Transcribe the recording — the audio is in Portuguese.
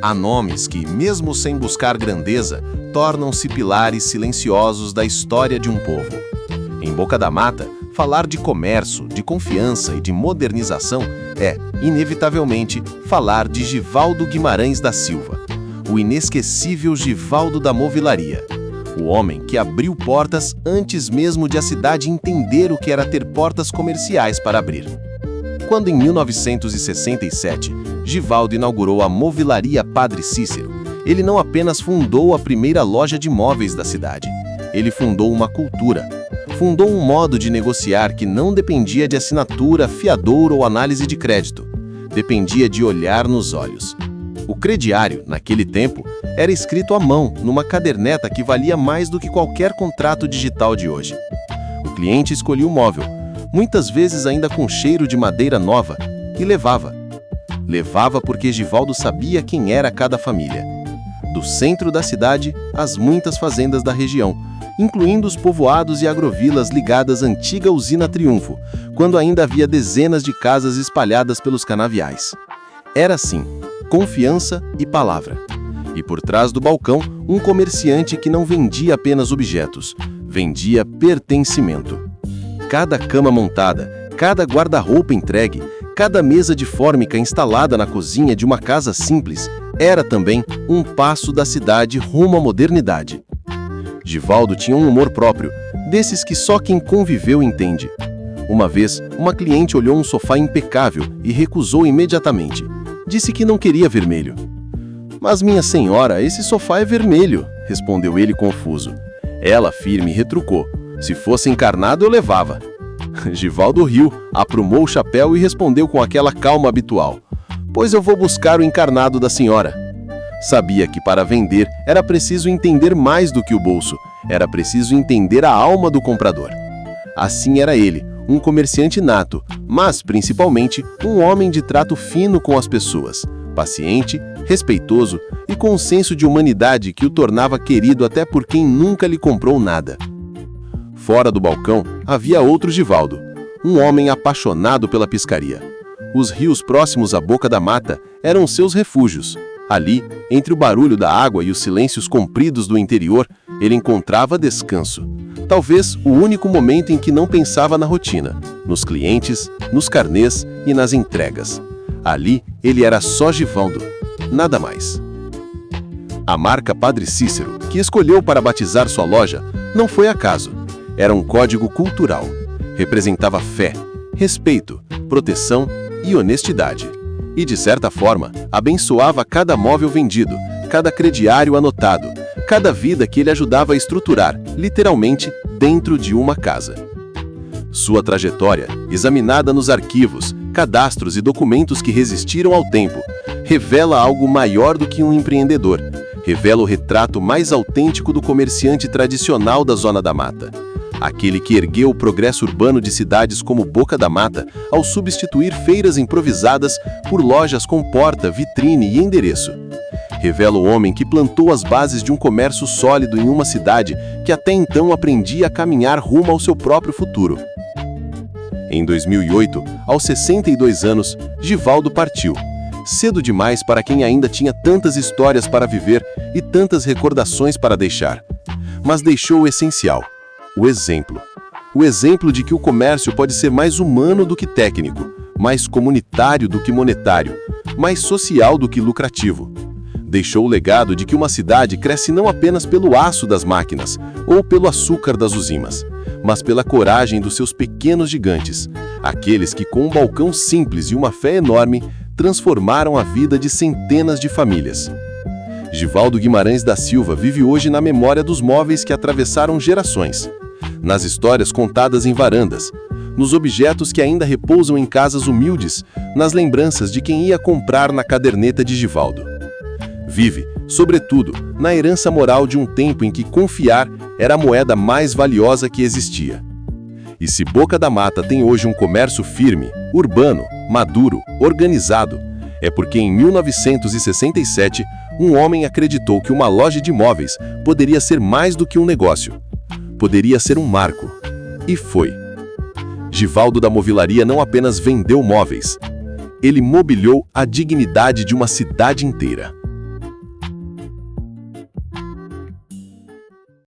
Há nomes que, mesmo sem buscar grandeza, tornam-se pilares silenciosos da história de um povo. Em Boca da Mata, falar de comércio, de confiança e de modernização é, inevitavelmente, falar de Givaldo Guimarães da Silva, o inesquecível Givaldo da Movilaria, o homem que abriu portas antes mesmo de a cidade entender o que era ter portas comerciais para abrir. Quando, em 1967, Givaldo inaugurou a Movilaria Padre Cícero, ele não apenas fundou a primeira loja de móveis da cidade, ele fundou uma cultura. Fundou um modo de negociar que não dependia de assinatura, fiador ou análise de crédito. Dependia de olhar nos olhos. O crediário, naquele tempo, era escrito à mão, numa caderneta que valia mais do que qualquer contrato digital de hoje. O cliente escolhia o móvel, muitas vezes ainda com cheiro de madeira nova, e levava. Levava porque Givaldo sabia quem era cada família. Do centro da cidade às muitas fazendas da região, incluindo os povoados e agrovilas ligadas à antiga usina Triunfo, quando ainda havia dezenas de casas espalhadas pelos canaviais. Era assim, confiança e palavra. E por trás do balcão, um comerciante que não vendia apenas objetos, vendia pertencimento. Cada cama montada, cada guarda-roupa entregue, cada mesa de fórmica instalada na cozinha de uma casa simples, era também um passo da cidade rumo à modernidade. Givaldo tinha um humor próprio, desses que só quem conviveu entende. Uma vez, uma cliente olhou um sofá impecável e recusou imediatamente. Disse que não queria vermelho. "Mas, minha senhora, esse sofá é vermelho", respondeu ele confuso. Ela, firme, retrucou. "Se fosse encarnado, eu levava." Givaldo riu, aprumou o chapéu e respondeu com aquela calma habitual. "Pois eu vou buscar o encarnado da senhora." Sabia que para vender era preciso entender mais do que o bolso, era preciso entender a alma do comprador. Assim era ele, um comerciante nato, mas principalmente um homem de trato fino com as pessoas, paciente, respeitoso e com um senso de humanidade que o tornava querido até por quem nunca lhe comprou nada. Fora do balcão havia outro Givaldo, um homem apaixonado pela pescaria. Os rios próximos à Boca da Mata eram seus refúgios. Ali, entre o barulho da água e os silêncios compridos do interior, ele encontrava descanso. Talvez o único momento em que não pensava na rotina, nos clientes, nos carnês e nas entregas. Ali, ele era só Givaldo, nada mais. A marca Padre Cícero, que escolheu para batizar sua loja, não foi acaso. Era um código cultural. Representava fé, respeito, proteção e honestidade. E, de certa forma, abençoava cada móvel vendido, cada crediário anotado, cada vida que ele ajudava a estruturar, literalmente, dentro de uma casa. Sua trajetória, examinada nos arquivos, cadastros e documentos que resistiram ao tempo, revela algo maior do que um empreendedor, revela o retrato mais autêntico do comerciante tradicional da Zona da Mata. Aquele que ergueu o progresso urbano de cidades como Boca da Mata ao substituir feiras improvisadas por lojas com porta, vitrine e endereço. Revela o homem que plantou as bases de um comércio sólido em uma cidade que até então aprendia a caminhar rumo ao seu próprio futuro. Em 2008, aos 62 anos, Givaldo partiu. Cedo demais para quem ainda tinha tantas histórias para viver e tantas recordações para deixar. Mas deixou o essencial. O exemplo. O exemplo de que o comércio pode ser mais humano do que técnico, mais comunitário do que monetário, mais social do que lucrativo. Deixou o legado de que uma cidade cresce não apenas pelo aço das máquinas ou pelo açúcar das usinas, mas pela coragem dos seus pequenos gigantes, aqueles que com um balcão simples e uma fé enorme transformaram a vida de centenas de famílias. Givaldo Guimarães da Silva vive hoje na memória dos móveis que atravessaram gerações, nas histórias contadas em varandas, nos objetos que ainda repousam em casas humildes, nas lembranças de quem ia comprar na caderneta de Givaldo. Vive, sobretudo, na herança moral de um tempo em que confiar era a moeda mais valiosa que existia. E se Boca da Mata tem hoje um comércio firme, urbano, maduro, organizado, é porque em 1967, um homem acreditou que uma loja de móveis poderia ser mais do que um negócio. Poderia ser um marco. E foi. Givaldo da Movilaria não apenas vendeu móveis, ele mobiliou a dignidade de uma cidade inteira.